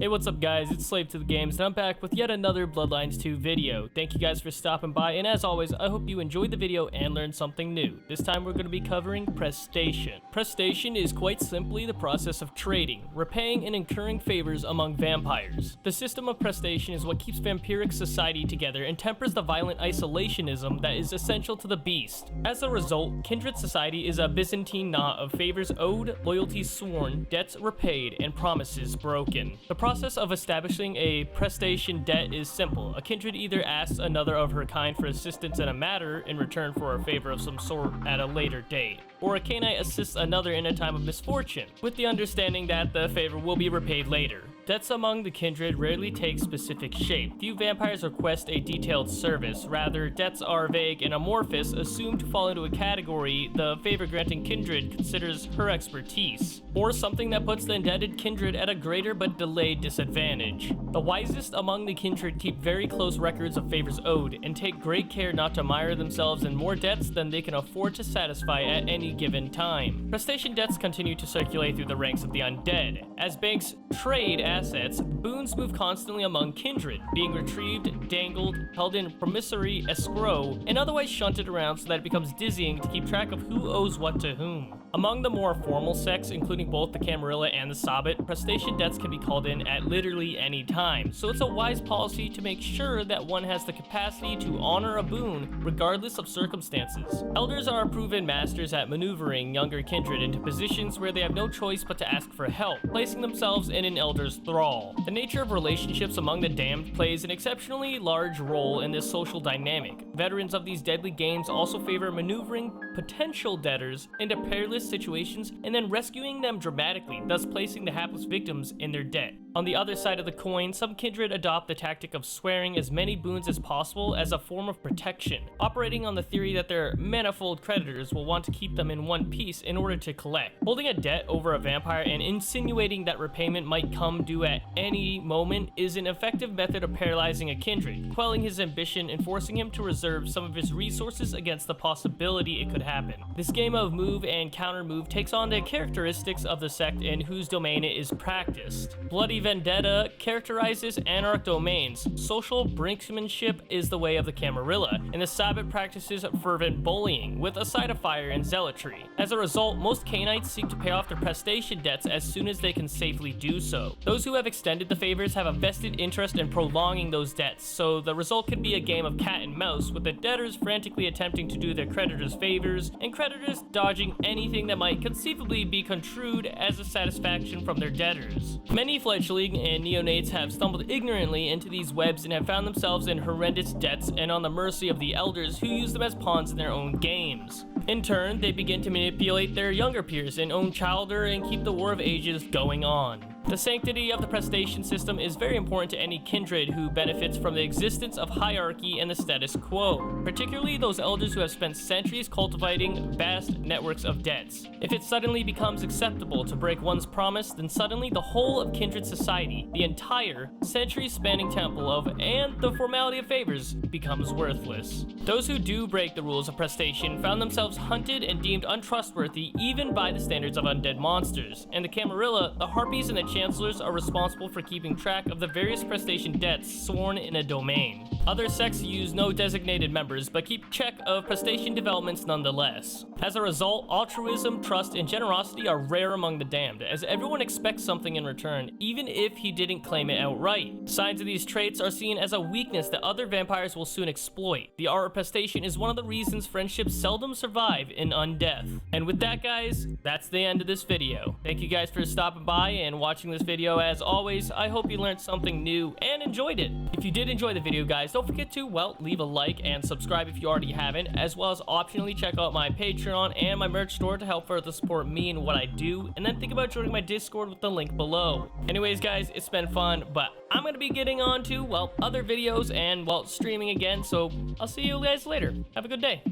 Hey, what's up guys, it's Slave to the Games, and I'm back with yet another Bloodlines 2 video. Thank you guys for stopping by, and as always, I hope you enjoyed the video and learned something new. This time we're going to be covering Prestation. Prestation is quite simply the process of trading, repaying and incurring favors among vampires. The system of Prestation is what keeps vampiric society together and tempers the violent isolationism that is essential to the beast. As a result, kindred society is a Byzantine knot of favors owed, loyalties sworn, debts repaid, and promises broken. The process of establishing a prestation debt is simple. A kindred either asks another of her kind for assistance in a matter in return for a favor of some sort at a later date, or a Cainite assists another in a time of misfortune, with the understanding that the favor will be repaid later. Debts among the kindred rarely take specific shape. Few vampires request a detailed service. Rather, debts are vague and amorphous, assumed to fall into a category the favor-granting kindred considers her expertise, or something that puts the indebted kindred at a greater but delayed disadvantage. The wisest among the kindred keep very close records of favors owed, and take great care not to mire themselves in more debts than they can afford to satisfy at any given time. Prestation debts continue to circulate through the ranks of the undead. As banks trade assets, boons move constantly among kindred, being retrieved, dangled, held in promissory escrow, and otherwise shunted around so that it becomes dizzying to keep track of who owes what to whom. Among the more formal sects, including both the Camarilla and the Sabbat, prestation debts can be called in at literally any time, so it's a wise policy to make sure that one has the capacity to honor a boon regardless of circumstances. Elders are proven masters at maneuvering younger kindred into positions where they have no choice but to ask for help, placing themselves in an elder's thrall. The nature of relationships among the damned plays an exceptionally large role in this social dynamic. Veterans of these deadly games also favor maneuvering potential debtors into perilous situations and then rescuing them dramatically, thus placing the hapless victims in their debt. On the other side of the coin, some kindred adopt the tactic of swearing as many boons as possible as a form of protection, operating on the theory that their manifold creditors will want to keep them in one piece in order to collect. Holding a debt over a vampire and insinuating that repayment might come due at any moment is an effective method of paralyzing a kindred, quelling his ambition and forcing him to reserve some of his resources against the possibility it could happen. This game of move and counter move takes on the characteristics of the sect in whose domain it is practiced. Bloody vendetta characterizes anarch domains. Social brinksmanship is the way of the Camarilla, and the Sabbat practices fervent bullying, with a side of fire and zealotry. As a result, most Cainites seek to pay off their prestation debts as soon as they can safely do so. Those who have extended the favors have a vested interest in prolonging those debts, so the result can be a game of cat and mouse, with the debtors frantically attempting to do their creditors favors, and creditors dodging anything that might conceivably be construed as a satisfaction from their debtors. Many fledgling and neonates have stumbled ignorantly into these webs and have found themselves in horrendous debts and on the mercy of the elders who use them as pawns in their own games. In turn, they begin to manipulate their younger peers and own childer and keep the War of Ages going on. The sanctity of the prestation system is very important to any kindred who benefits from the existence of hierarchy and the status quo, particularly those elders who have spent centuries cultivating vast networks of debts. If it suddenly becomes acceptable to break one's promise, then suddenly the whole of kindred society, the entire century-spanning temple of and the formality of favors, becomes worthless. Those who do break the rules of prestation found themselves hunted and deemed untrustworthy even by the standards of undead monsters, and the Camarilla, the Harpies, and the Chancellors are responsible for keeping track of the various prestation debts sworn in a domain. Other sects use no designated members, but keep check of prestation developments nonetheless. As a result, altruism, trust, and generosity are rare among the damned, as everyone expects something in return, even if he didn't claim it outright. Signs of these traits are seen as a weakness that other vampires will soon exploit. The art of prestation is one of the reasons friendships seldom survive in undeath. And with that, guys, that's the end of this video. Thank you guys for stopping by and watching this video. As always, I hope you learned something new and enjoyed it. If you did enjoy the video, guys, don't forget to, well, leave a like and subscribe if you already haven't, as well as optionally check out my Patreon and my merch store to help further support me and what I do, and then think about joining my Discord with the link below. Anyways, guys, it's been fun, but I'm gonna be getting on to, well, other videos and, well, streaming again, so I'll see you guys later. Have a good day.